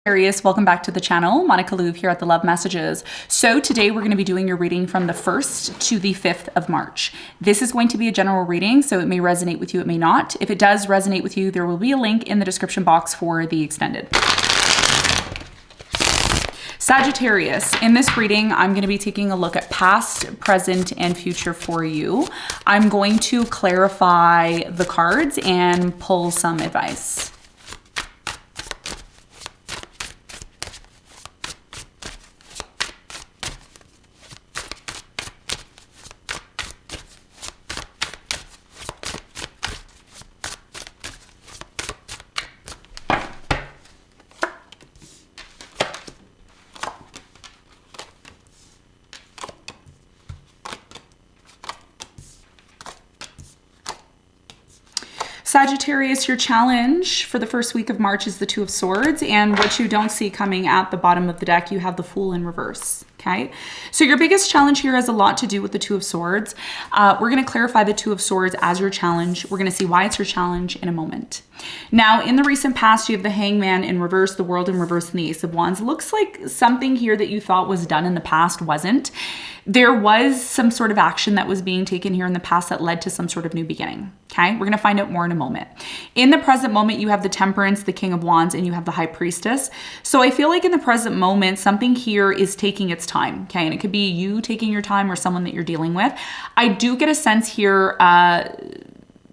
Sagittarius, welcome back to the channel. Monica Louv here at the Love Messages. So today we're going to be doing your reading from the 1st to the 5th of March. This is going to be a general reading, so it may resonate with you, it may not. If it does resonate with you, there will be a link in the description box for the extended. Sagittarius, in this reading, I'm going to be taking a look at past, present, and future for you. I'm going to clarify the cards and pull some advice. Sagittarius, your challenge for the first week of March is the Two of Swords, and what you don't see coming at the bottom of the deck, you have the Fool in reverse. Okay, so your biggest challenge here has a lot to do with the Two of Swords. We're going to clarify the Two of Swords as your challenge. We're going to see why it's your challenge in a moment. Now, in the recent past, you have the Hangman in reverse, the World in reverse, and the Ace of Wands. Looks like something here that you thought was done in the past wasn't. There was some sort of action that was being taken here in the past that led to some sort of new beginning. Okay, we're going to find out more in a moment. In the present moment, you have the Temperance, the King of Wands, and you have the High Priestess. So I feel like in the present moment, something here is taking its time. Okay, and it could be you taking your time or someone that you're dealing with. I do get a sense here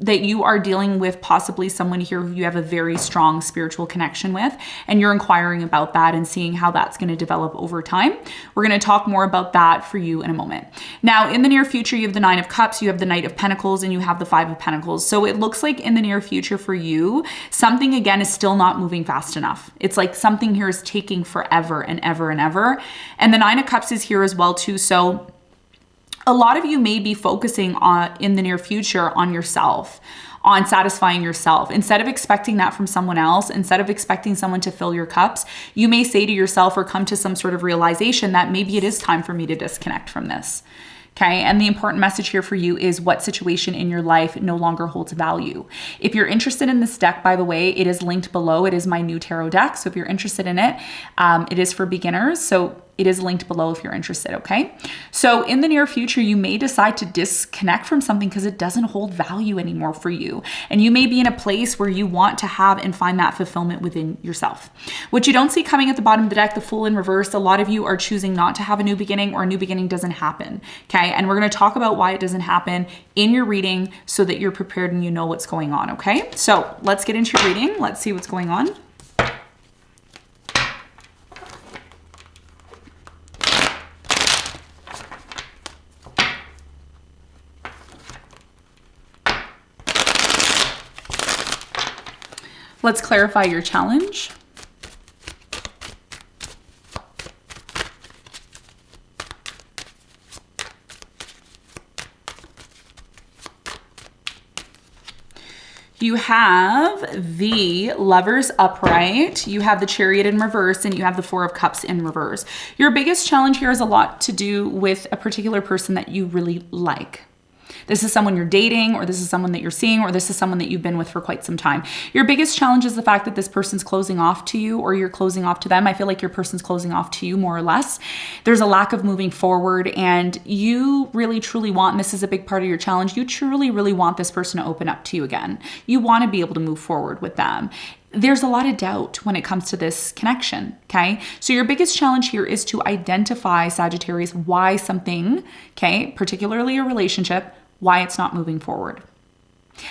that you are dealing with possibly someone here who you have a very strong spiritual connection with, and you're inquiring about that and seeing how that's going to develop over time. We're going to talk more about that for you in a moment. Now, in the near future, you have the Nine of Cups, you have the Knight of Pentacles, and you have the Five of Pentacles. So it looks like in the near future for you, something again is still not moving fast enough. It's like something here is taking forever and ever and ever. And the Nine of Cups is here as well too. So a lot of you may be focusing on in the near future on yourself, on satisfying yourself. Instead of expecting that from someone else, instead of expecting someone to fill your cups, you may say to yourself or come to some sort of realization that maybe it is time for me to disconnect from this. Okay, and the important message here for you is what situation in your life no longer holds value. If you're interested in this deck, by the way, it is linked below. It is my new tarot deck. So if you're interested in it, it is for beginners. So it is linked below if you're interested, okay? So in the near future, you may decide to disconnect from something because it doesn't hold value anymore for you. And you may be in a place where you want to have and find that fulfillment within yourself. What you don't see coming at the bottom of the deck, the Fool in reverse, a lot of you are choosing not to have a new beginning, or a new beginning doesn't happen, okay? And we're gonna talk about why it doesn't happen in your reading so that you're prepared and you know what's going on, okay? So let's get into your reading. Let's see what's going on. Let's clarify your challenge. You have the Lovers upright, you have the Chariot in reverse, and you have the Four of Cups in reverse. Your biggest challenge here has a lot to do with a particular person that you really like. This is someone you're dating, or this is someone that you're seeing, or this is someone that you've been with for quite some time. Your biggest challenge is the fact that this person's closing off to you, or you're closing off to them. I feel like your person's closing off to you more or less. There's a lack of moving forward, and you really truly want, and this is a big part of your challenge, you truly really want this person to open up to you again. You want to be able to move forward with them. There's a lot of doubt when it comes to this connection, okay? So your biggest challenge here is to identify, Sagittarius, why something, okay, particularly a relationship, why it's not moving forward.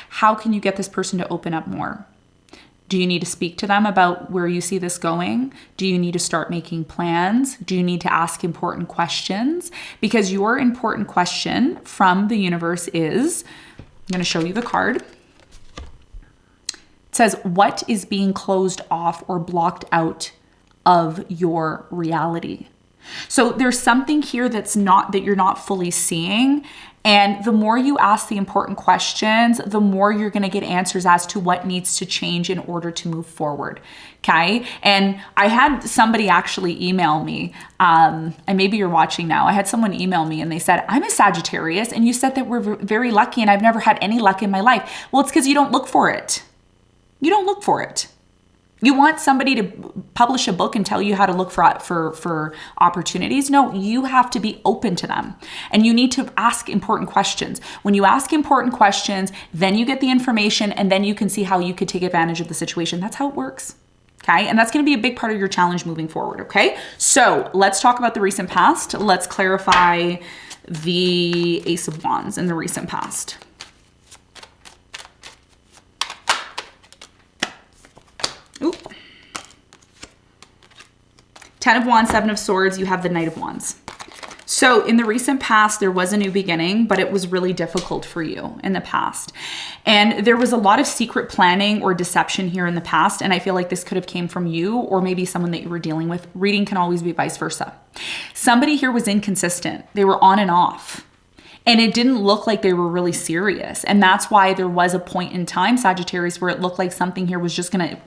How can you get this person to open up more? Do you need to speak to them about where you see this going? Do you need to start making plans? Do you need to ask important questions? Because your important question from the universe is, I'm going to show you the card. It says, what is being closed off or blocked out of your reality? So there's something here that you're not fully seeing. And the more you ask the important questions, the more you're going to get answers as to what needs to change in order to move forward. Okay. And I had somebody actually email me, and maybe you're watching now. I had someone email me and they said, I'm a Sagittarius, and you said that we're very lucky and I've never had any luck in my life. Well, it's because you don't look for it. You don't look for it. You want somebody to publish a book and tell you how to look for opportunities? No, you have to be open to them. And you need to ask important questions. When you ask important questions, then you get the information and then you can see how you could take advantage of the situation. That's how it works. Okay, and that's going to be a big part of your challenge moving forward. Okay, so let's talk about the recent past. Let's clarify the Ace of Wands in the recent past. Ooh. 10 of Wands, 7 of Swords, you have the Knight of Wands. So in the recent past, there was a new beginning, but it was really difficult for you in the past. And there was a lot of secret planning or deception here in the past. And I feel like this could have came from you or maybe someone that you were dealing with. Reading can always be vice versa. Somebody here was inconsistent. They were on and off. And it didn't look like they were really serious. And that's why there was a point in time, Sagittarius, where it looked like something here was just going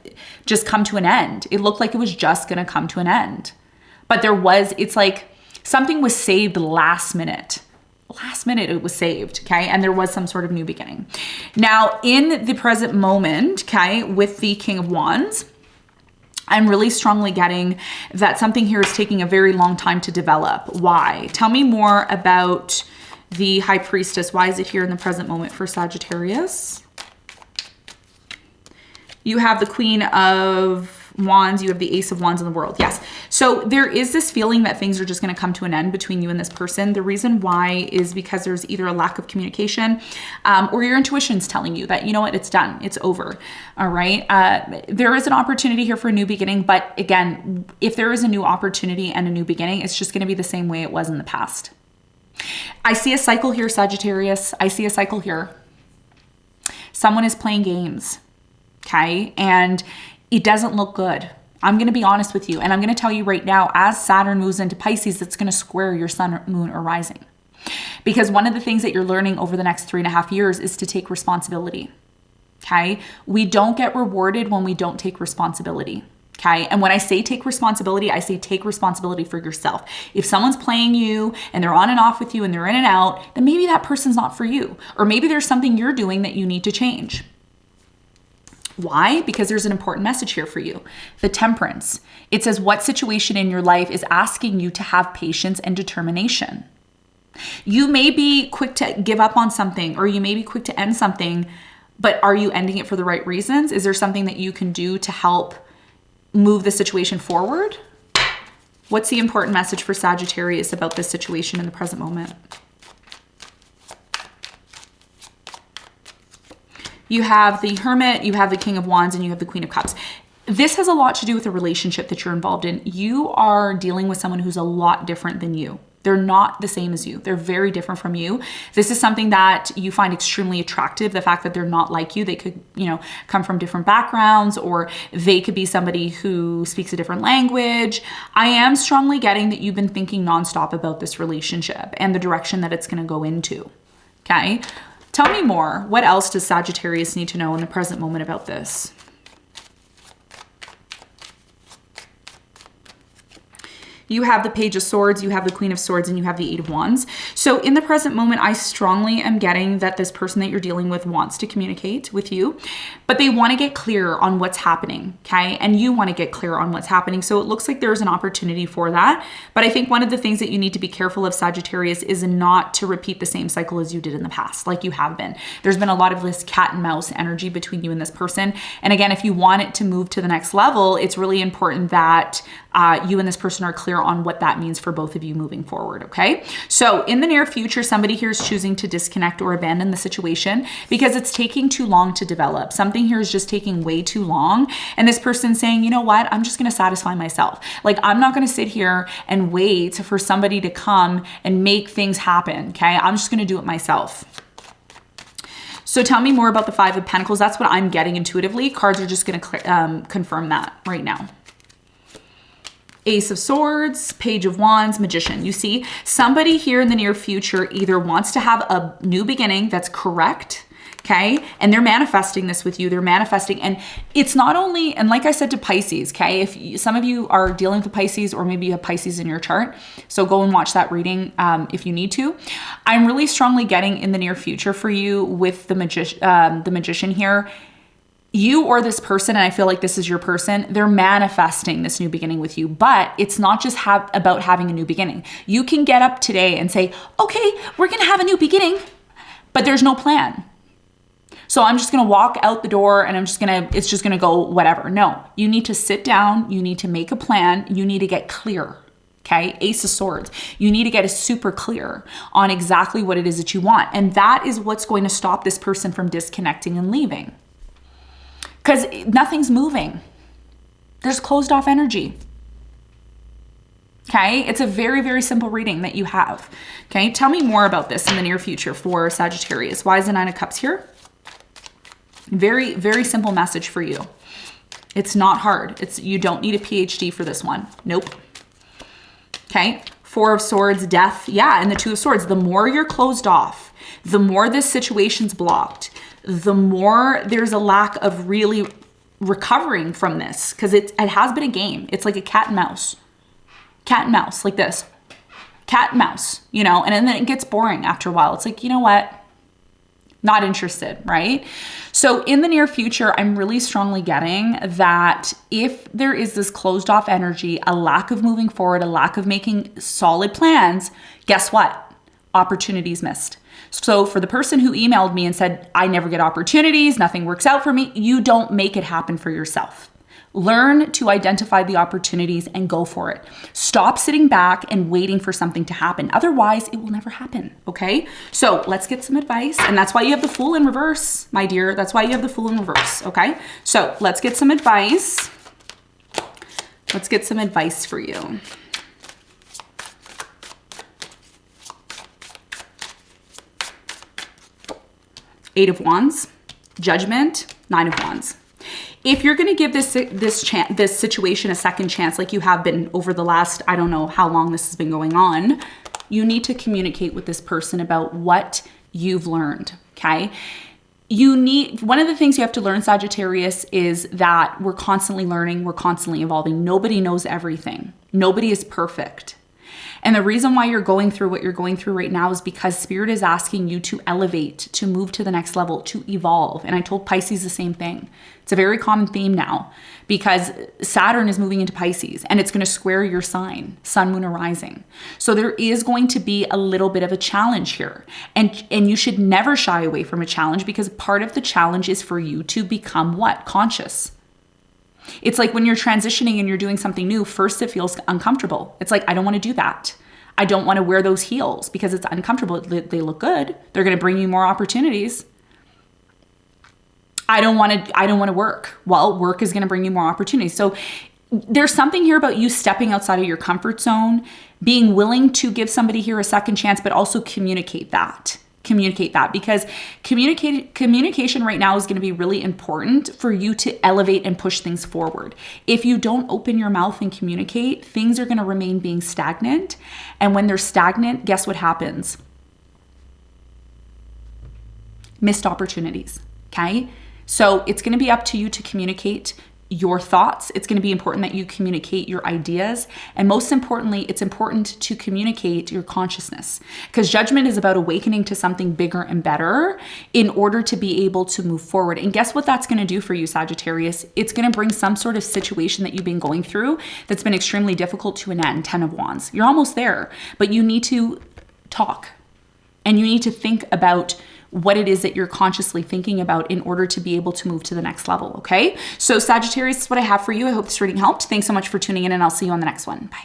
to come to an end. It looked like it was just going to come to an end. But it's like something was saved last minute. Last minute it was saved, okay? And there was some sort of new beginning. Now, in the present moment, okay, with the King of Wands, I'm really strongly getting that something here is taking a very long time to develop. Why? Tell me more about the High Priestess. Why is it here in the present moment for Sagittarius? You have the Queen of Wands, you have the Ace of Wands in the World. Yes. So there is this feeling that things are just going to come to an end between you and this person. The reason why is because there's either a lack of communication or your intuition's telling you that, you know what, it's done. It's over. All right. There is an opportunity here for a new beginning. But again, if there is a new opportunity and a new beginning, it's just going to be the same way it was in the past. I see a cycle here, Sagittarius. I see a cycle here. Someone is playing games. Okay. And it doesn't look good. I'm going to be honest with you. And I'm going to tell you right now, as Saturn moves into Pisces, it's going to square your sun, moon, or rising. Because one of the things that you're learning over the next 3.5 years is to take responsibility. Okay. We don't get rewarded when we don't take responsibility. Okay. And when I say take responsibility, I say take responsibility for yourself. If someone's playing you and they're on and off with you and they're in and out, then maybe that person's not for you. Or maybe there's something you're doing that you need to change. Why? Because there's an important message here for you. The Temperance. It says, what situation in your life is asking you to have patience and determination? You may be quick to give up on something, or you may be quick to end something, but are you ending it for the right reasons? Is there something that you can do to help move the situation forward? What's the important message for Sagittarius about this situation in the present moment? You have the Hermit, you have the King of Wands, and you have the Queen of Cups. This has a lot to do with the relationship that you're involved in. You are dealing with someone who's a lot different than you. They're not the same as you. They're very different from you. This is something that you find extremely attractive, the fact that they're not like you. They could, come from different backgrounds, or they could be somebody who speaks a different language. I am strongly getting that you've been thinking nonstop about this relationship and the direction that it's going to go into. Okay? Tell me more. What else does Sagittarius need to know in the present moment about this? You have the Page of Swords, you have the Queen of Swords, and you have the Eight of Wands. So in the present moment, I strongly am getting that this person that you're dealing with wants to communicate with you, but they want to get clear on what's happening, okay? And you want to get clear on what's happening. So it looks like there's an opportunity for that. But I think one of the things that you need to be careful of, Sagittarius, is not to repeat the same cycle as you did in the past, like you have been. There's been a lot of this cat and mouse energy between you and this person. And again, if you want it to move to the next level, it's really important that you and this person are clear on what that means for both of you moving forward, okay? So in the near future, somebody here is choosing to disconnect or abandon the situation because it's taking too long to develop. Something here is just taking way too long. And this person's saying, you know what? I'm just going to satisfy myself. Like, I'm not going to sit here and wait for somebody to come and make things happen, okay? I'm just going to do it myself. So tell me more about the Five of Pentacles. That's what I'm getting intuitively. Cards are just going to confirm that right now. Ace of Swords, Page of Wands, Magician. You see, somebody here in the near future either wants to have a new beginning that's correct, okay? And they're manifesting this with you. They're manifesting. And it's not only, and like I said to Pisces, okay? If some of you are dealing with Pisces, or maybe you have Pisces in your chart, so go and watch that reading if you need to. I'm really strongly getting in the near future for you with the magician here. you or this person, and I feel like this is your person, they're manifesting this new beginning with you. But it's not just about having a new beginning. You can get up today and say, okay, we're going to have a new beginning, but there's no plan. So I'm just going to walk out the door and it's just going to go whatever. No, you need to sit down. You need to make a plan. You need to get clear. Okay. Ace of Swords. You need to get super clear on exactly what it is that you want. And that is what's going to stop this person from disconnecting and leaving. Because nothing's moving. There's closed off energy. Okay. It's a very, very simple reading that you have. Okay. Tell me more about this in the near future for Sagittarius. Why is the Nine of Cups here? Very, very simple message for you. It's not hard. You don't need a PhD for this one. Nope. Okay. Four of Swords, Death. Yeah. And the Two of Swords. The more you're closed off, the more this situation's blocked, the more there's a lack of really recovering from this, because it has been a game. It's like a cat and mouse. Cat and mouse, like this. Cat and mouse, you know, and then it gets boring after a while. It's like, you know what? Not interested, right? So in the near future, I'm really strongly getting that if there is this closed off energy, a lack of moving forward, a lack of making solid plans, guess what? Opportunities missed. So for the person who emailed me and said, I never get opportunities, nothing works out for me, you don't make it happen for yourself. Learn to identify the opportunities and go for it. Stop sitting back and waiting for something to happen. Otherwise, it will never happen, okay? So let's get some advice. And that's why you have the Fool in reverse, my dear. That's why you have the Fool in reverse, okay? So let's get some advice. Let's get some advice for you. Eight of Wands, Judgment, Nine of Wands. If you're going to give this situation a second chance, like you have been over the last, I don't know how long this has been going on, you need to communicate with this person about what you've learned, okay? One of the things you have to learn, Sagittarius, is that we're constantly learning, we're constantly evolving. Nobody knows everything. Nobody is perfect. And the reason why you're going through what you're going through right now is because Spirit is asking you to elevate, to move to the next level, to evolve. And I told Pisces the same thing. It's a very common theme now because Saturn is moving into Pisces and it's going to square your sign, Sun, Moon, or Rising. So there is going to be a little bit of a challenge here. And you should never shy away from a challenge, because part of the challenge is for you to become what? Conscious. It's like when you're transitioning and you're doing something new, first it feels uncomfortable. It's like, I don't want to do that. I don't want to wear those heels because it's uncomfortable. They look good. They're going to bring you more opportunities. I don't want to work. Well, work is going to bring you more opportunities. So there's something here about you stepping outside of your comfort zone, being willing to give somebody here a second chance, but also communicate that. Because communication right now is going to be really important for you to elevate and push things forward. If you don't open your mouth and communicate, things are going to remain being stagnant. And when they're stagnant, guess what happens? Missed opportunities, okay? So it's going to be up to you to communicate your thoughts. It's going to be important that you communicate your ideas. And most importantly, it's important to communicate your consciousness, because judgment is about awakening to something bigger and better in order to be able to move forward. And guess what that's going to do for you, Sagittarius? It's going to bring some sort of situation that you've been going through that's been extremely difficult to an end. 10 of Wands. You're almost there, but you need to talk and you need to think about what it is that you're consciously thinking about in order to be able to move to the next level, okay? So Sagittarius is what I have for you. I hope this reading helped. Thanks so much for tuning in, and I'll see you on the next one. Bye.